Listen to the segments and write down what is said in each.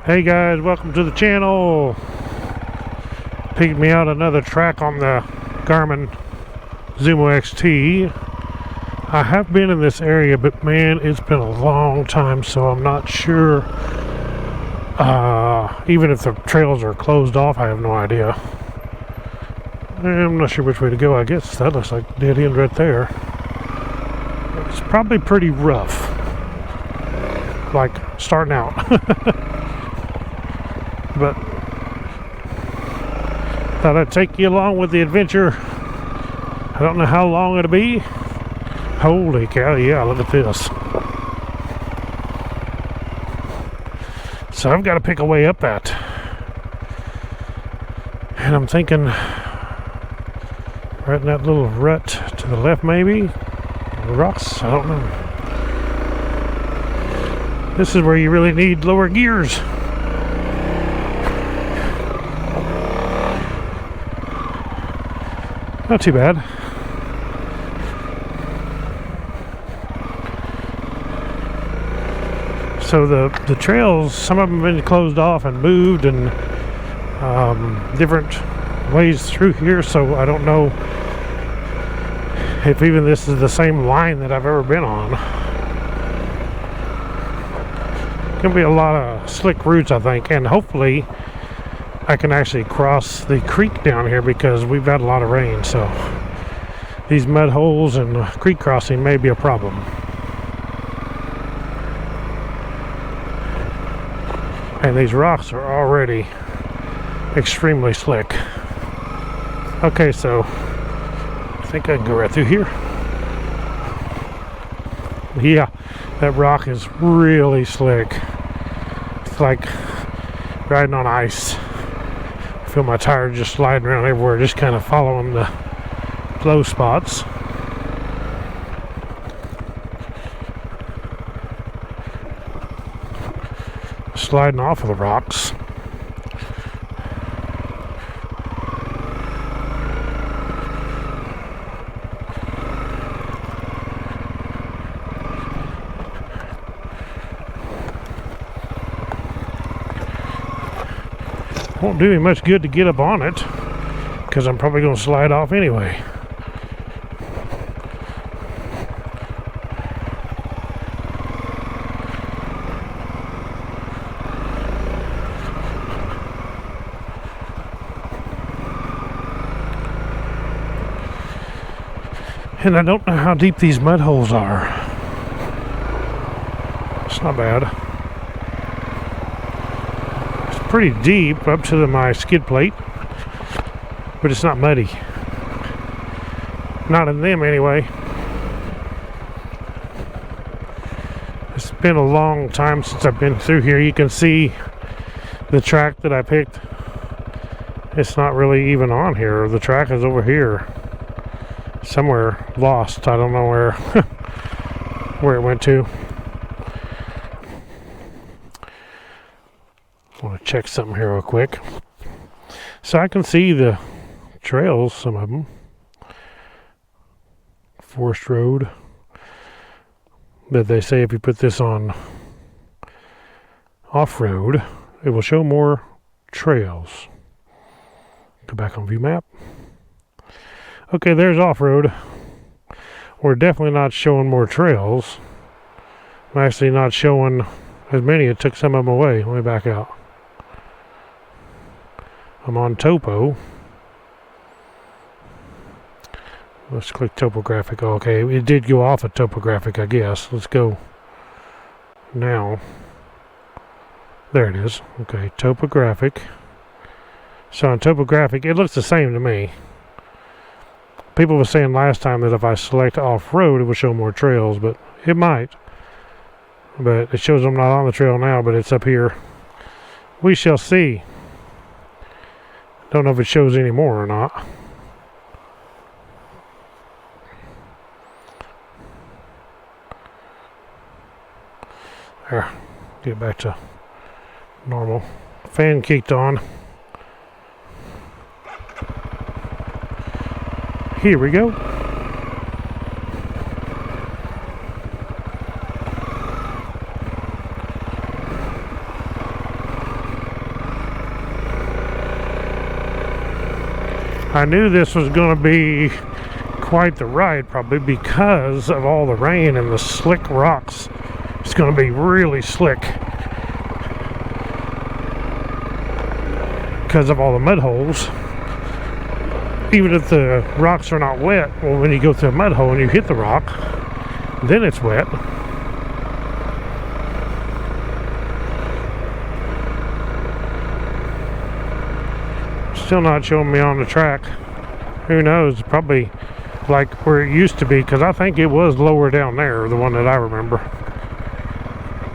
Hey guys, welcome to the channel. Picked me out another track on the Garmin Zumo XT. I have been in this area, but man, it's been a long time, so I'm not sure. Even if the trails are closed off, I have no idea. I'm not sure which way to go. I guess that looks like a dead end right there. It's probably pretty rough, like starting out. But thought I'd take you along with the adventure. I don't know how long it'll be. Holy cow, yeah, look at this. So I've got to pick a way up that. And I'm thinking right in that little rut to the left, maybe. The rocks, I don't know. This is where you really need lower gears. Not too bad. So the trails, some of them have been closed off and moved and different ways through here, so I don't know if even this is the same line that I've ever been on. Gonna be a lot of slick routes, I think, and hopefully I can actually cross the creek down here because we've had a lot of rain, so these mud holes and creek crossing may be a problem. And these rocks are already extremely slick. Okay, so I think I can go right through here. Yeah, that rock is really slick. It's like riding on ice. I feel my tires just sliding around everywhere, just kind of following the low spots. Sliding off of the rocks. Won't do me much good to get up on it because I'm probably going to slide off anyway. And I don't know how deep these mud holes are. It's not bad. Pretty deep up to my skid plate, but it's not muddy. Not in them anyway. It's been a long time since I've been through here. You can see the track that I picked. It's not really even on here. The track is over here. Somewhere lost. I don't know where where it went to. I want to check something here real quick. So I can see the trails, some of them. Forest Road. But they say if you put this on off-road, it will show more trails. Go back on view map. Okay, there's off-road. We're definitely not showing more trails. I'm actually not showing as many. It took some of them away. Let me back out. I'm on topo. Let's click topographic. Okay, it did go off of topographic, I guess. Let's go now. There it is. Okay, topographic. So on topographic, it looks the same to me. People were saying last time that if I select off-road, it will show more trails, but it might. But it shows I'm not on the trail now, but it's up here. We shall see. Don't know if it shows any more or not. There, get back to normal. Fan kicked on. Here we go. I knew this was going to be quite the ride, probably because of all the rain and the slick rocks. It's going to be really slick because of all the mud holes. Even if the rocks are not wet, well, when you go through a mud hole and you hit the rock, then it's wet. Still not showing me on the track. Who knows? Probably like where it used to be, because I think it was lower down there, the one that I remember.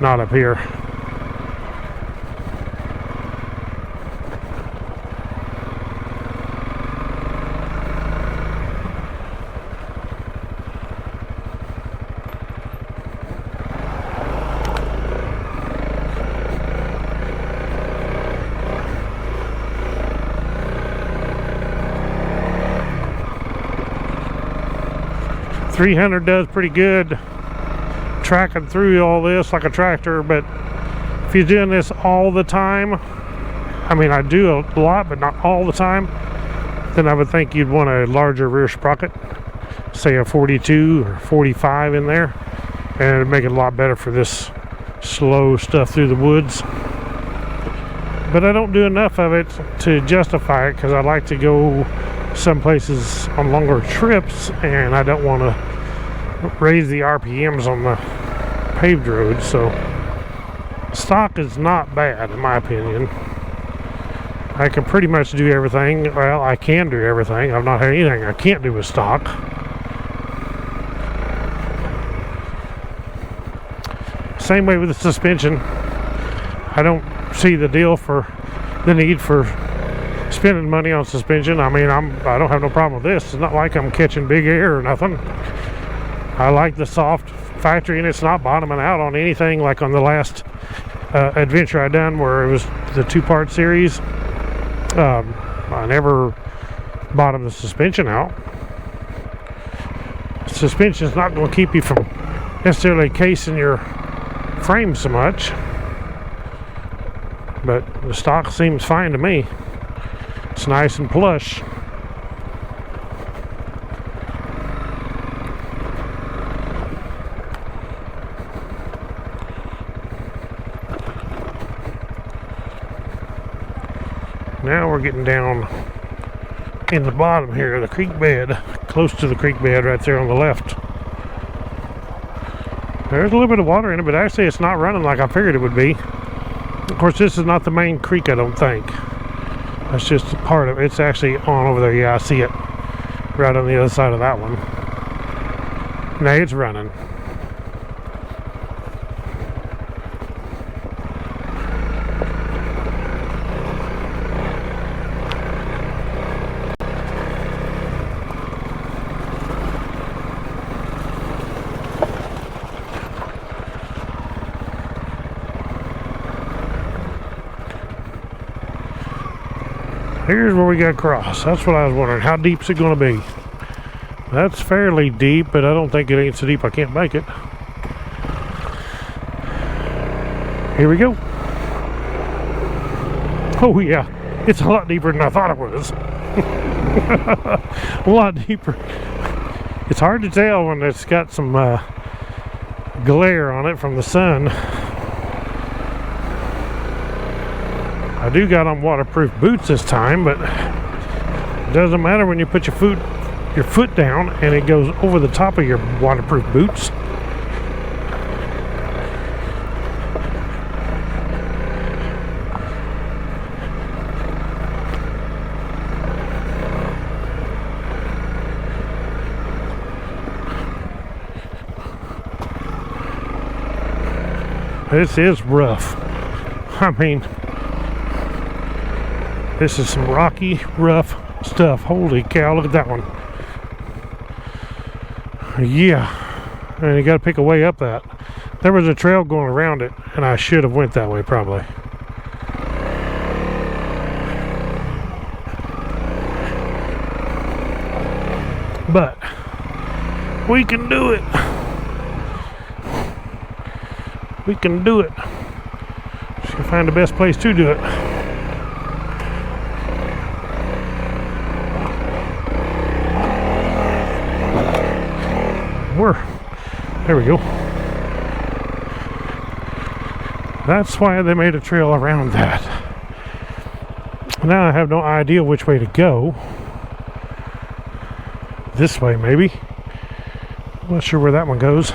Not up here. .300 does pretty good tracking through all this like a tractor, but if you're doing this all the time, I mean, I do a lot but not all the time, then I would think you'd want a larger rear sprocket, say a 42 or 45 in there, and it'd make it a lot better for this slow stuff through the woods. But I don't do enough of it to justify it, because I like to go some places on longer trips and I don't want to raise the RPMs on the paved roads. So stock is not bad in my opinion. I can pretty much do everything. Well, I can do everything. I've not had anything I can't do with stock. Same way with the suspension. I don't see the need for spending money on suspension. I mean, I don't have no problem with this. It's not like I'm catching big air or nothing. I like the soft factory, and it's not bottoming out on anything like on the last adventure I done where it was the 2-part series. I never bottomed the suspension out. Suspension's not going to keep you from necessarily casing your frame so much, but the stock seems fine to me. It's nice and plush. Now we're getting down in the bottom here of the creek bed, close to the creek bed right there on the left. There's a little bit of water in it, but actually it's not running like I figured it would be. Of course, this is not the main creek, I don't think. That's just part of it. It's actually on over there. Yeah, I see it right on the other side of that one. Now it's running. Here's where we got across. That's what I was wondering. How deep is it going to be? That's fairly deep, but I don't think it ain't so deep I can't make it. Here we go. Oh yeah, it's a lot deeper than I thought it was. A lot deeper. It's hard to tell when it's got some glare on it from the sun. I do got on waterproof boots this time, but it doesn't matter when you put your foot down and it goes over the top of your waterproof boots. This is rough. I mean, this is some rocky, rough stuff. Holy cow, look at that one. Yeah, and you got to pick a way up that. There was a trail going around it, and I should have went that way probably. But we can do it. We can do it. Just gotta find the best place to do it. There we go. That's why they made a trail around that. Now I have no idea which way to go. This way, maybe. I'm not sure where that one goes.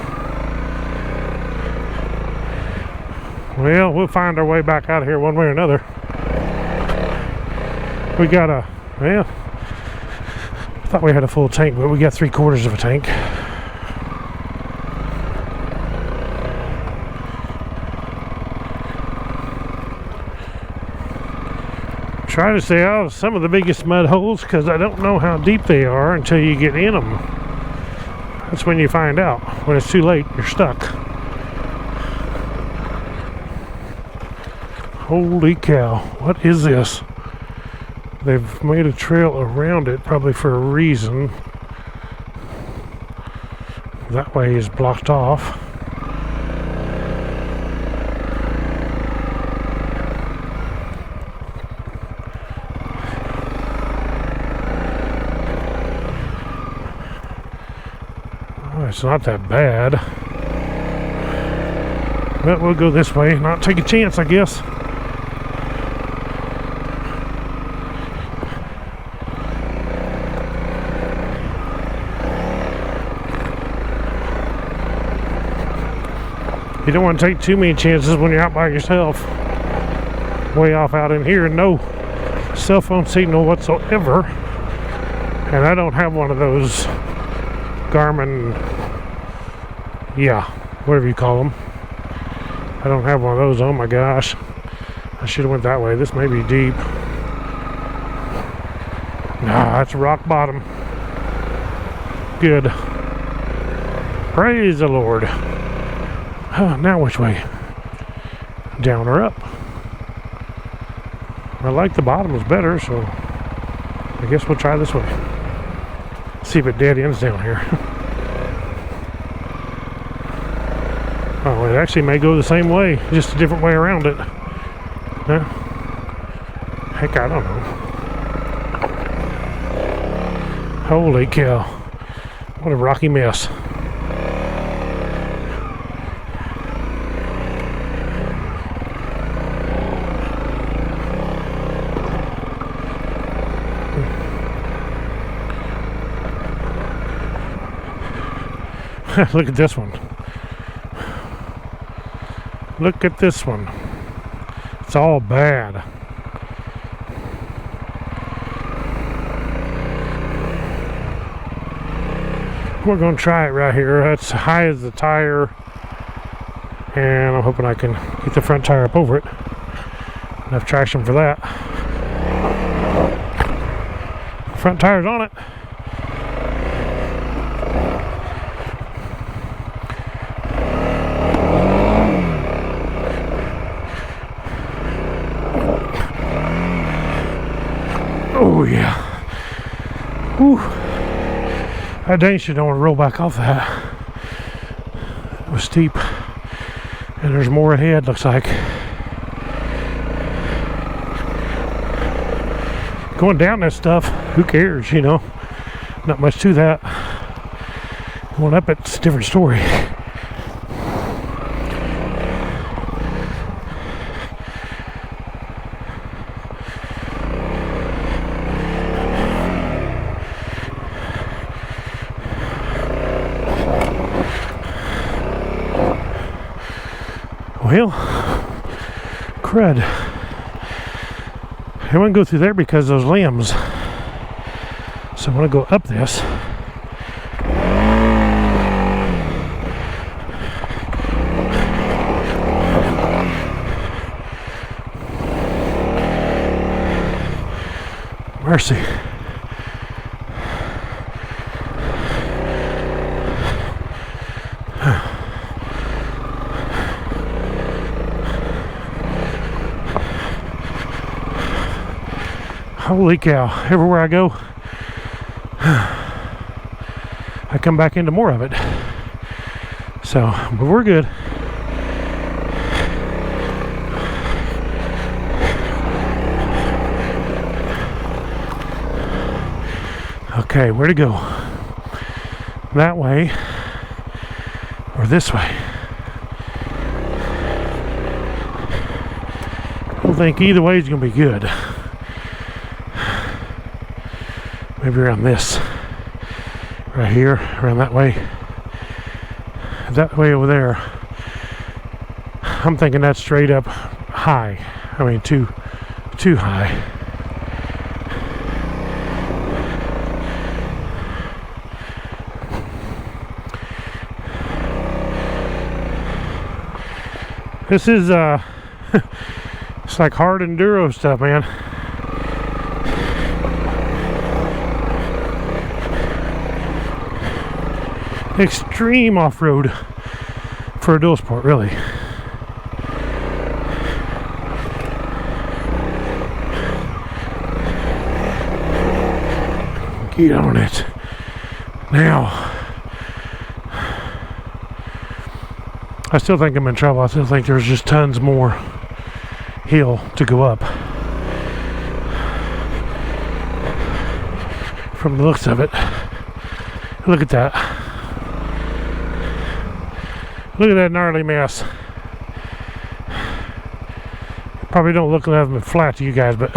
Well, we'll find our way back out of here one way or another. We got a, well, I thought we had a full tank, but we got 3/4 of a tank. Try to stay out of some of the biggest mud holes because I don't know how deep they are until you get in them. That's when you find out. When it's too late, you're stuck. Holy cow, what is this? They've made a trail around it, probably for a reason. That way is blocked off. Oh, it's not that bad. But we'll go this way, not take a chance, I guess. You don't want to take too many chances when you're out by yourself. Way off out in here, no cell phone signal whatsoever. And I don't have one of those Garmin, yeah, whatever you call them. I don't have one of those. Oh my gosh. I should have went that way. This may be deep. Nah, that's rock bottom. Good. Praise the Lord. Now which way? Down or up? I like the bottoms better, so I guess we'll try this way. See if it dead ends down here. Oh, it actually may go the same way, just a different way around it. Yeah. Heck, I don't know. Holy cow. What a rocky mess. Look at this one. Look at this one. It's all bad. We're going to try it right here. That's high as the tire. And I'm hoping I can get the front tire up over it. Enough traction for that. Front tire's on it. Oh yeah. Whew. I dang sure don't want to roll back off that. It was steep. And there's more ahead, looks like. Going down that stuff, who cares, you know? Not much to that. Going up, it's a different story. Well, crud. I want to go through there because those limbs. So I want to go up this. Mercy. Holy cow, everywhere I go, I come back into more of it. So, but we're good. Okay, where to go? That way. or this way. I don't think either way is going to be good. Maybe around this. Right here, around that way. That way over there. I'm thinking that's straight up high. I mean, too high. This is it's like hard enduro stuff, man. Extreme off-road for a dual sport, really. Get on it now. I still think I'm in trouble. I still think there's just tons more hill to go up from the looks of it. Look at that. Look at that gnarly mess. Probably don't look nothing but flat to you guys, but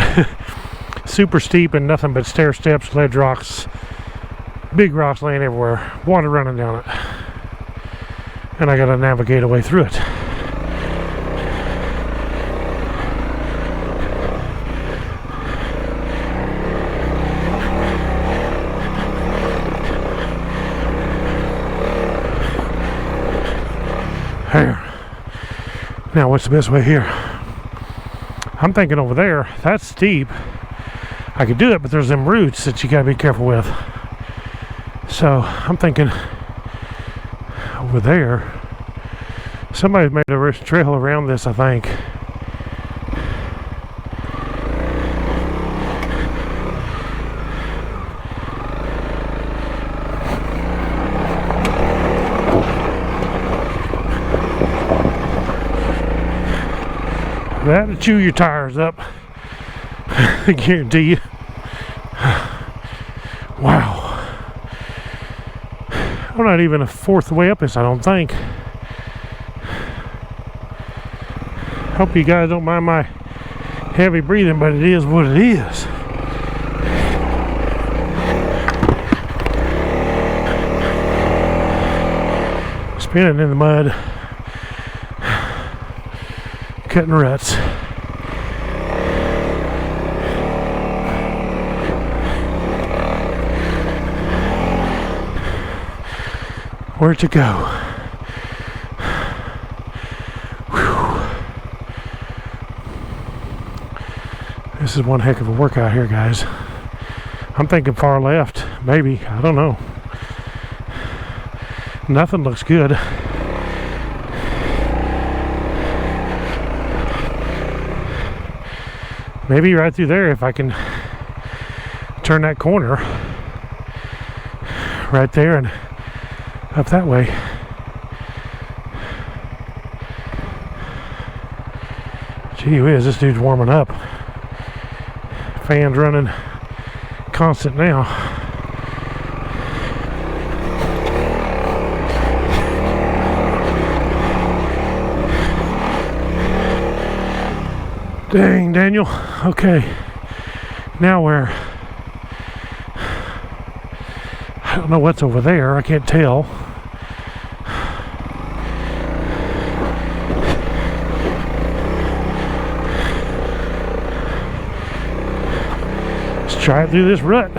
super steep and nothing but stair steps, ledge rocks, big rocks laying everywhere, water running down it. And I gotta navigate a way through it. Here. Now what's the best way here? I'm thinking over there, that's steep. I could do it, but there's them roots that you gotta be careful with. So I'm thinking over there, somebody's made a trail around this, I think. That'll chew your tires up. I guarantee you. Wow. I'm not even a fourth way up this, I don't think. Hope you guys don't mind my heavy breathing, but it is what it is. Spinning in the mud. Cutting ruts. Where'd you go? Whew. This is one heck of a workout here, guys. I'm thinking far left, maybe. I don't know. Nothing looks good. Maybe right through there if I can turn that corner right there and up that way. Gee whiz, this dude's warming up. Fans running constant now. Dang, Daniel. Okay. Now where? I don't know what's over there. I can't tell. Let's try it through this rut.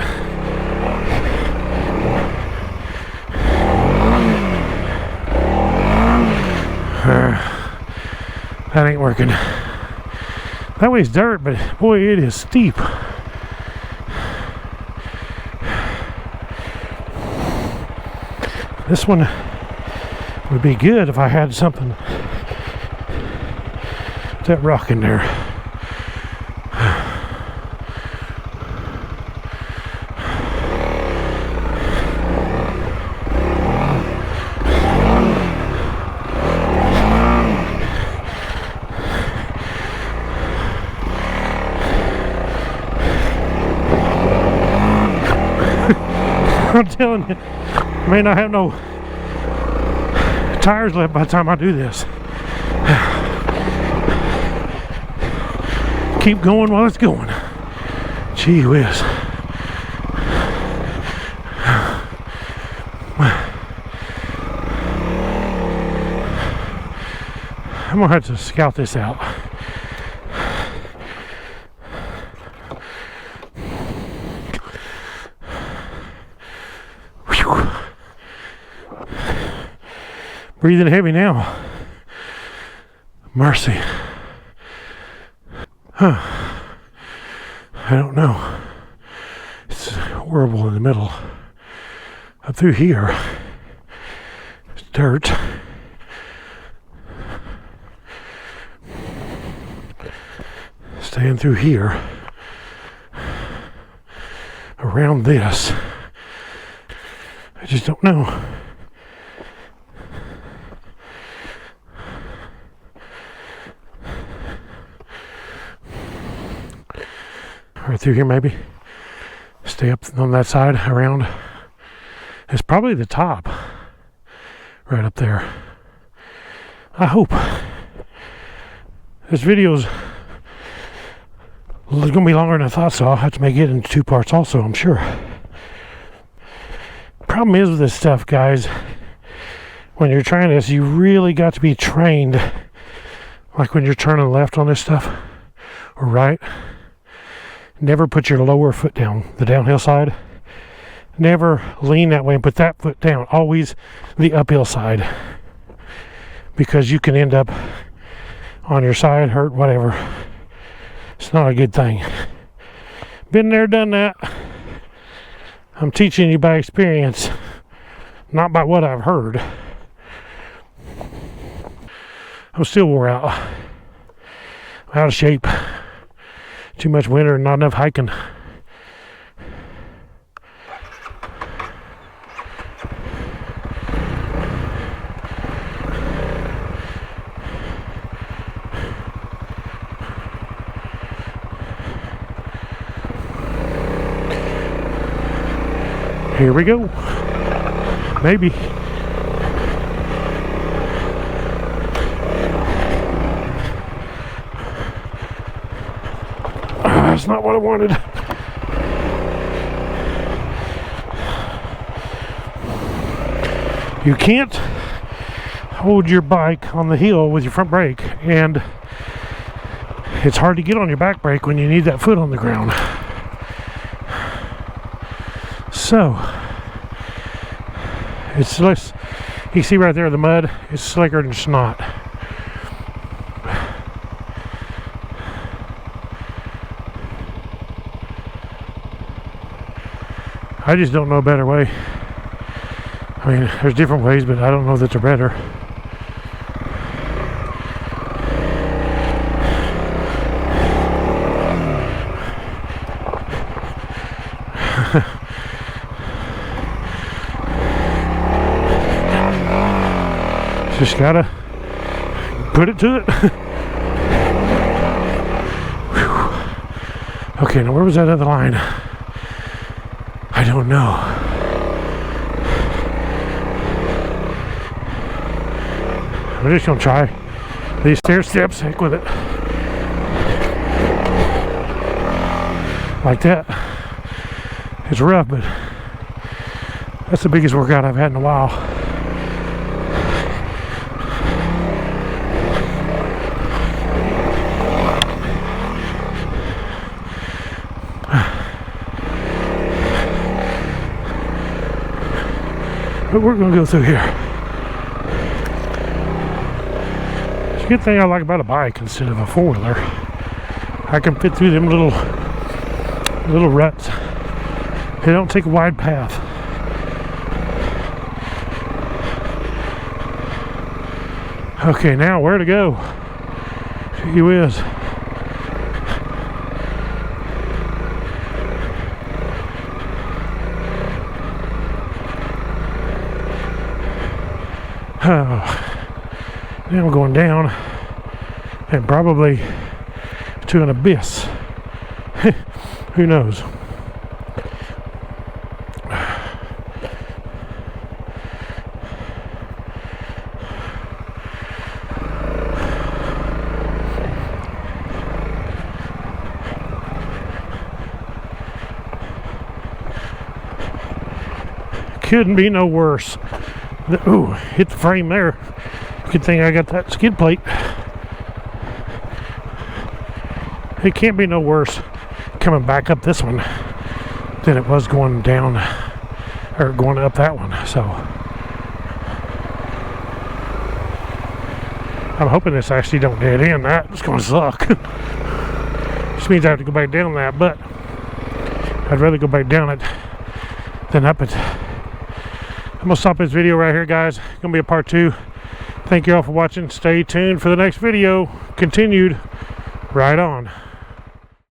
That ain't working. That way's dirt, but boy, it is steep. This one would be good if I had something. That rock in there. I'm telling you, I may not have no tires left by the time I do this. Keep going while it's going. Gee whiz. I'm gonna have to scout this out. Whew. Breathing heavy now. Mercy. Huh. I don't know. It's horrible in the middle. Up through here, it's dirt. Staying through here, around this, I just don't know. Right through here maybe. Stay up on that side, around. It's probably the top, right up there. I hope. This video's going to be longer than I thought, so I'll have to make it into 2 parts also, I'm sure. Problem is with this stuff, guys, when you're trying this, you really got to be trained. Like when you're turning left on this stuff, or right. Never put your lower foot down, the downhill side. Never lean that way and put that foot down. Always the uphill side. Because you can end up on your side, hurt, whatever. It's not a good thing. Been there, done that. I'm teaching you by experience, not by what I've heard. I'm still wore out. Out of shape. Too much winter and not enough hiking. Here we go. Maybe. That's not what I wanted. You can't hold your bike on the hill with your front brake, and it's hard to get on your back brake when you need that foot on the ground. So, it's less, you see right there the mud, it's slicker than snot. I just don't know a better way. I mean, there's different ways, but I don't know that they're better. Just gotta put it to it. Okay, now where was that other line? I don't know. I'm just gonna try these stair steps. Heck with it. Like that. It's rough, but that's the biggest workout I've had in a while. But we're going to go through here. It's a good thing I like about a bike instead of a four-wheeler. I can fit through them little ruts. They don't take a wide path. Okay, now where to go? Gee whiz. Oh, now we're going down and probably to an abyss. Who knows? couldn't be no worse. Ooh, hit the frame there. Good thing I got that skid plate. It can't be no worse coming back up this one than it was going down or going up that one. So I'm hoping this actually don't dead end. That's going to suck. Which means I have to go back down that, but I'd rather go back down it than up it. I'm going to stop this video right here, guys. It's going to be a part 2. Thank you all for watching. Stay tuned for the next video. Continued right on.